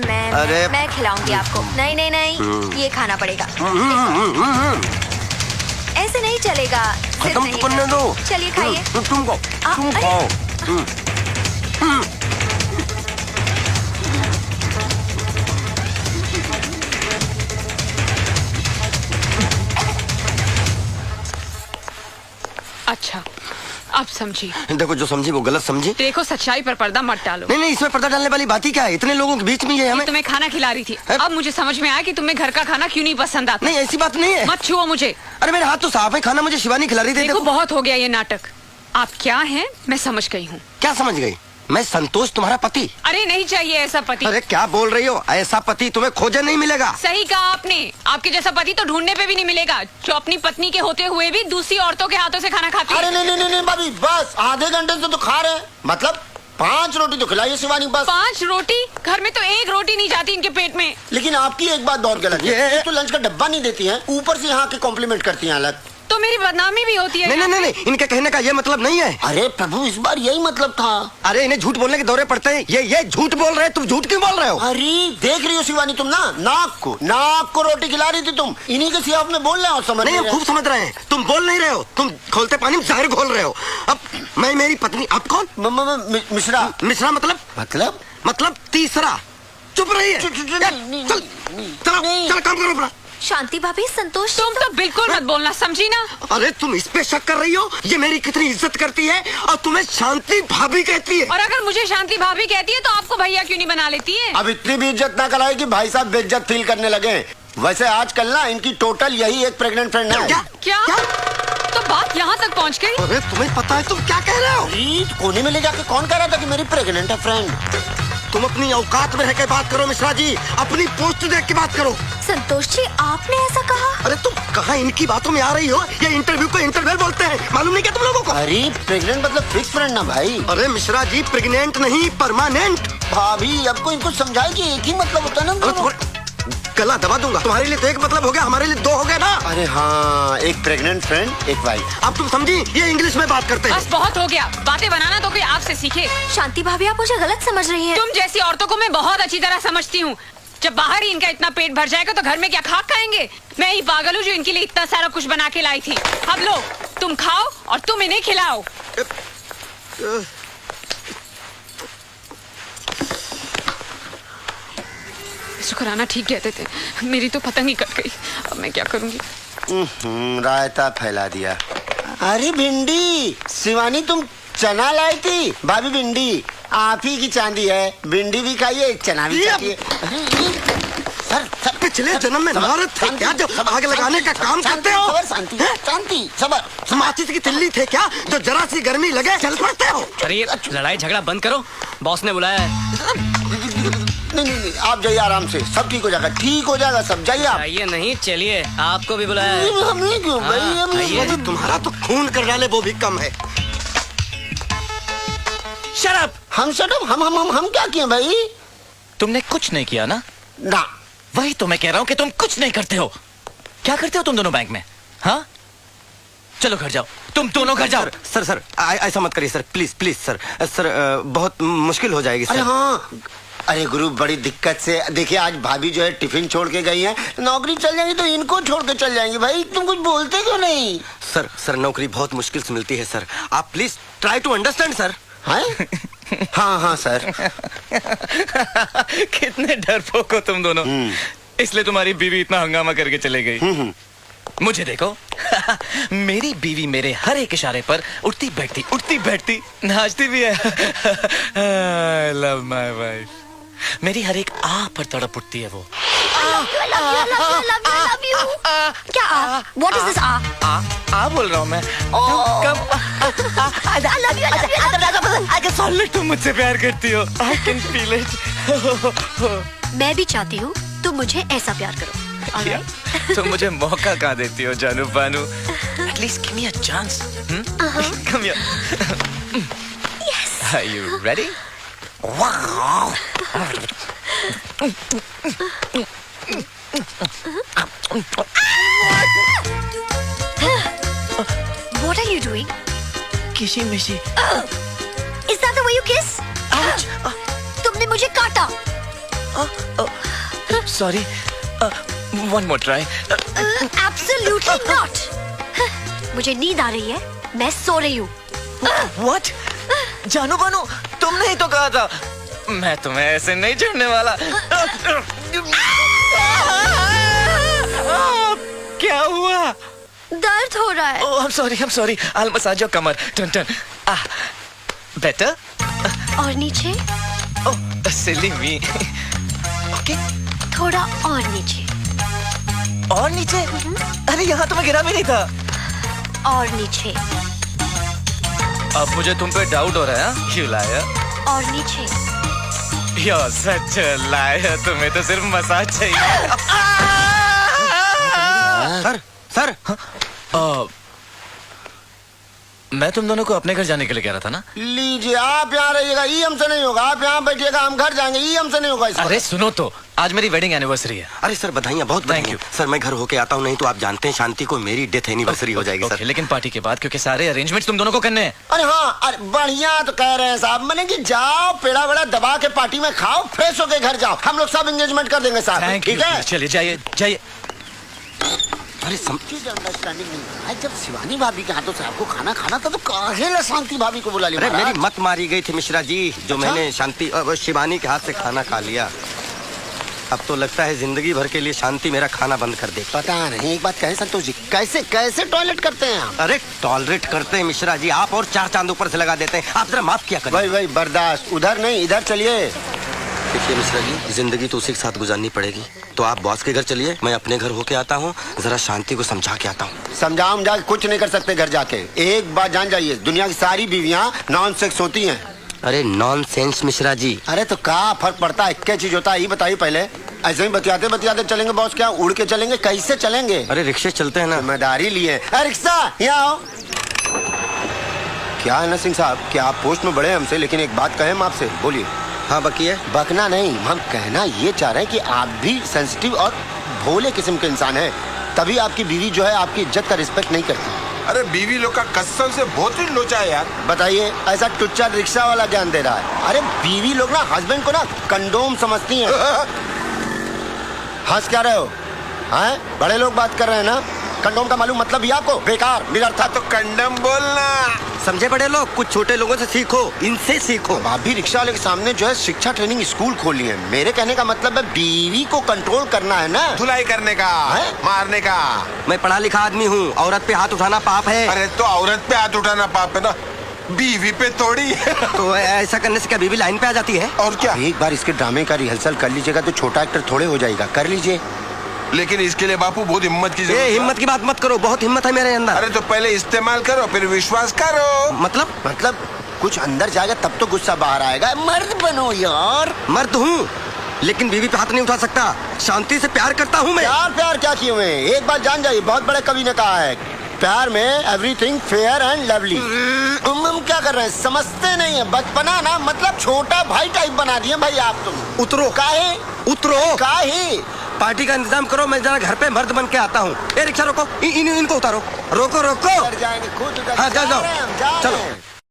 मैं खिलाऊंगी आपको। नहीं नहीं नहीं, ये खाना पड़ेगा। ऐसे नहीं चलेगा। खत्म तो करने दो। चलिए खाइए। तुम खाओ। अच्छा, अब समझी। देखो, जो समझी वो गलत समझी। देखो, सच्चाई पर पर्दा मत डालो। नहीं, इसमें पर्दा डालने वाली बात ही क्या है? इतने लोगों के बीच में ये हमें तुम्हें खाना खिला रही थी। अब मुझे समझ में आया कि तुम्हें घर का खाना क्यों नहीं पसंद आता। नहीं, ऐसी बात नहीं है। मत छुओ मुझे। अरे मेरे हाथ तो साफ है, खाना मुझे शिवानी खिला रही थी। देखो, बहुत हो गया ये नाटक। आप क्या हैं मैं समझ गई हूँ। क्या समझ गई? मैं संतोष, तुम्हारा पति। अरे नहीं चाहिए ऐसा पति। अरे क्या बोल रही हो? ऐसा पति तुम्हें खोजे नहीं मिलेगा। सही कहा आपने। आपके जैसा पति तो ढूंढने पे भी नहीं मिलेगा, जो अपनी पत्नी के होते हुए भी दूसरी औरतों के हाथों से खाना खाती है। अरे नहीं भाभी, बस आधे घंटे से तो खा रहे हैं। मतलब 5 रोटी तो खिलाइए शिवानी, बस। 5 रोटी? घर में तो 1 रोटी नहीं जाती इनके पेट में। लेकिन आपकी एक बात बहुत गलत है। एक तो लंच का डब्बा नहीं देती हैं, ऊपर से यहाँ के कॉम्प्लीमेंट करती हैं अलग। तो मेरी बदनामी भी होती है। नहीं, इनके कहने का ये मतलब नहीं है। अरे प्रभु, इस बार यही मतलब था। अरे इन्हें झूठ बोलने के दौरे पड़ते हैं। ये झूठ बोल रहे हैं। तुम झूठ क्यों बोल रहे हो? अरे देख रही हो शिवानी, तुम ना नाक को रोटी खिला रही थी तुम। इन्हीं के सियाफ में बोल रहे हो। समझ नहीं, हम खूब समझ रहे हैं। तुम बोल नहीं रहे हो। तुम खोलते पानी में जहर घोल रहे हो। अब मैं मेरी पत्नी, अब कौन? मिश्रा मतलब तीसरा। चुप रही है। चलो काम करो अपना। शांति भाभी, संतोष तुम तो बिल्कुल मत बोलना, समझी ना? अरे तुम इस पे शक कर रही हो? ये मेरी कितनी इज्जत करती है और तुम्हें शांति भाभी कहती है। और अगर मुझे शांति भाभी कहती है तो आपको भैया क्यों नहीं बना लेती है? अब इतनी भी इज्जत ना कराए कि भाई साहब बेइज्जत फील करने लगे। वैसे आजकल ना इनकी टोटल यही एक प्रेग्नेंट फ्रेंड है। क्या? तो बात यहाँ तक पहुँच गई? अरे तुम्हें पता है तुम क्या कह रहे हो? कोने में ले जाके कौन कह रहा था कि मेरी प्रेग्नेंट है फ्रेंड? तुम अपनी औकात में रहकर बात करो मिश्रा जी। अपनी पोस्ट देख के बात करो। संतोष जी, आपने ऐसा कहा? अरे तुम कहाँ इनकी बातों में आ रही हो? ये इंटरव्यू को इंटरवल बोलते हैं, मालूम नहीं क्या तुम लोगों को? अरे प्रेग्नेंट मतलब फिक्स फ्रेंड ना भाई। अरे मिश्रा जी, प्रेग्नेंट नहीं, परमानेंट। भाभी अब को इनको समझाए कि एक ही मतलब होता है ना। गला दबा दूंगा। तुम्हारे लिए तो एक मतलब हो गया, हमारे लिए 2 हो गया ना। अरे हाँ, एक प्रेग्नेंट फ्रेंड, एक वाइफ। अब तुम समझी? ये इंग्लिश में बात करते हैं। बस बहुत हो गया। बातें बनाना तो कोई आपसे सीखे। शांति भाभी, आप मुझे गलत समझ रही हैं। तुम जैसी औरतों को मैं बहुत अच्छी तरह समझती हूँ। जब बाहर ही इनका इतना पेट भर जाएगा तो घर में क्या खाक खाएंगे? मैं ही पागल हूँ जो इनके लिए इतना सारा कुछ बना के लाई थी। अब लो, तुम खाओ और तुम इन्हें खिलाओ। शुक्राना ठीक कहते थे, मेरी तो पतंग ही कट गई। अब मैं क्या करूंगी? रायता फैला दिया। अरे भिंडी, शिवानी तुम चना लाई थी। भाभी भिंडी आप ही की चांदी है। भिंडी भी खाइए, चना भी खाइए। सर, पिछले जन्म में नारद थे क्या जो आग लगाने का काम करते हो? शांति, सबर। माचिस की तिल्ली थे क्या जो जरा सी गर्मी लगे चल पड़ते हो? अरे ये लड़ाई झगड़ा बंद करो, बॉस ने बुलाया है। नहीं, आप जाइए आराम से, सब ठीक हो जाएगा। ठीक हो जाएगा सब, जाइए आप। आइए नहीं, चलिए, आपको भी बुलाया है। हमें क्यों भाई? तुम्हारा तो खून कर डाले वो भी कम है। शराब। हम क्या किए भाई? तुमने कुछ नहीं किया ना? ना। वही तो मैं कह रहा हूँ कि तुम कुछ नहीं करते हो। क्या करते हो तुम दोनों बैंक में? हाँ, चलो घर जाओ, तुम दोनों घर जाओ। सर ऐसा मत करिए सर, प्लीज सर। बहुत मुश्किल हो जाएगी सर। अरे हाँ, अरे गुरु, बड़ी दिक्कत से देखिए, आज भाभी जो है टिफिन छोड़ के गई है। नौकरी चल जाएगी तो इनको छोड़ के चल जाएंगी। भाई तुम कुछ बोलते क्यों नहीं? सर नौकरी बहुत मुश्किल से मिलती है सर। आप please try to understand sir. हाँ सर। कितने डरपोक हो तुम दोनों। इसलिए तुम्हारी बीवी इतना हंगामा करके चले गई। मुझे देखो, मेरी बीवी मेरे हर एक इशारे पर उठती बैठती नाचती भी है। I love my wife। मेरी हर एक आ पर तड़प उठती है वो। क्या आ? What is this आ? आ बोल रहा हूँ मैं। तुम मुझसे प्यार करती हो। I can feel it। मैं भी चाहती हूँ तुम मुझे ऐसा प्यार करो। तुम मुझे मौका कहाँ देती हो जानू बानू? At least give me a chance। Come here। Yes। Are you ready? Wow। What are you doing? Kissy missy। Is that the way you kiss? Ouch। तुमने मुझे काटा। Sorry, one more try. Absolutely not. मुझे नींद आ रही है, मैं सो रही हूँ। व्हाट? जानू बानू, तुमने ही तो कहा था मैं तुम्हें ऐसे नहीं छोड़ने वाला। क्या हुआ? दर्द हो रहा है। Oh, I'm sorry. I'll massage your कमर। टन। Better? और नीचे? Oh, silly me. Okay. थोड़ा और नीचे। और नीचे? अरे यहाँ तो मैं गिरा भी नहीं था। और नीचे। अब मुझे तुम पे डाउट हो रहा है, you liar? और नीचे। You're such a liar. तुम्हें तो सिर्फ मसाज चाहिए। सर मैं तुम दोनों को अपने घर जाने के लिए कह रहा था ना। लीजिए, आप यहाँ रहिएगा, ये हमसे नहीं होगा। आप यहाँ बैठिएगा, हम घर जाएंगे, ये हमसे नहीं होगा। अरे सुनो तो, आज मेरी वेडिंग एनिवर्सरी है। अरे सर बधाइयाँ, बहुत Thank बधाइयाँ। सर मैं घर होके आता हूँ, नहीं तो आप जानते हैं शांति को मेरी डेथ एनिवर्सरी हो जाएगी। Okay, सर लेकिन पार्टी के बाद, क्योंकि सारे अरेंजमेंट्स तुम दोनों को करने हैं। अरे हाँ, अरे बढ़िया तो कह रहे हैं साहब। मैंने कि जाओ पेड़ा वेड़ा दबा के पार्टी में खाओ, फ्रेश होके घर जाओ। हम लोग सब एंगेजमेंट कर देंगे साहब, Thank ठीक you. है? चलिए जाइए। अरे चीज अंडरस्टैंडिंग नहीं है। जब शिवानी भाभी के हाथों से आपको खाना खाना था तो काहे ला शांति भाभी को बुला लिया? अरे महाराज? मेरी मत मारी गई थी मिश्रा जी, जो मैंने शिवानी के हाथ से खाना खा लिया। अब तो लगता है जिंदगी भर के लिए शांति मेरा खाना बंद कर देगी। पता नहीं, एक बात कहे संतोष जी, कैसे टॉयलेट करते हैं आप? अरे टॉलरेट करते हैं मिश्रा जी, आप और 4 चांद ऊपर से लगा देते हैं। आप जरा माफ किया करिए। भाई बर्दाश्त, उधर नहीं इधर चलिए। देखिए मिश्रा जी, जिंदगी तो उसी के साथ गुजारनी पड़ेगी। तो आप बॉस के घर चलिए, मैं अपने घर होके आता हूँ, जरा शांति को समझा के आता हूँ। समझाओ जाके कुछ नहीं कर सकते घर जाके। एक बात जान जाइए, दुनिया की सारी बीवियां नॉन सेक्स होती हैं। अरे नॉनसेंस मिश्रा जी। अरे तो क्या फर्क पड़ता है, क्या चीज होता है ये बताइए पहले। ऐसे ही बतियाते चलेंगे बॉस? क्या उड़ के चलेंगे, कैसे चलेंगे? अरे रिक्शे चलते हैं ना। जिम्मेदारी लिए। रिक्शा यहाँ आओ। क्या है ना सिंह साहब, क्या आप पोस्ट में बड़े हैं हमसे, लेकिन एक बात कहें हम आपसे, बोलिए। हाँ बकिए। बकना नहीं, हम कहना ये चाह रहे हैं कि आप भी सेंसिटिव और भोले किस्म के इंसान हैं, तभी आपकी बीवी जो है आपकी इज्जत का रिस्पेक्ट नहीं करती। अरे बीवी लोग का कसम से बहुत ही लोचा है यार। बताइए, ऐसा टुच्चा रिक्शा वाला ज्ञान दे रहा है। अरे बीवी लोग ना हस्बैंड को ना कंडोम समझती हैं। हंस क्या रहे हो? हैं? बड़े लोग बात कर रहे हैं ना। कंडोम का मालूम मतलब ही आपको? बेकार, निरर्थक। तो कंडम बोलना। समझे बड़े लोग, कुछ छोटे लोगों से सीखो, इनसे सीखो। आप भी रिक्शा वाले के सामने जो है शिक्षा ट्रेनिंग स्कूल खोली है। मेरे कहने का मतलब है बीवी को कंट्रोल करना है ना, धुलाई करने का, मारने का। मैं पढ़ा लिखा आदमी हूँ, औरत पे हाथ उठाना पाप है। अरे तो औरत पे हाथ उठाना पाप है ना, बीवी पे थोड़ी। तो ऐसा करने से क्या बीवी लाइन पे आ जाती है? और क्या? एक बार इसके ड्रामे का रिहर्सल कर लीजिएगा तो छोटा एक्टर थोड़े हो जाएगा। कर लीजिए। लेकिन इसके लिए बापू बहुत हिम्मत की जरूरत है। हिम्मत की बात मत करो, बहुत हिम्मत है मेरे अंदर। अरे तो पहले इस्तेमाल करो, फिर विश्वास करो। मतलब कुछ अंदर जाएगा तब तो गुस्सा बाहर आएगा। मर्द बनो यार। मर्द हूँ, लेकिन बीवी पे हाथ नहीं उठा सकता। शांति से प्यार करता हूँ मैं। प्यार क्या किए हुए? एक बात जान जाइए, बहुत बड़े कवि ने कहा है, प्यार में एवरीथिंग फेयर एंड लवली। हम क्या कर रहे हैं, समझते नहीं है। बचपना ना मतलब छोटा भाई टाइप बना दिए भाई आप। तुम उतरो। काहे? पार्टी का इंतजाम करो, मैं जरा घर पे मर्द बन के आता हूँ। रिक्शा रोको, इनको उतारो। रोको। जाएंगे खुद। हाँ जाओ चलो।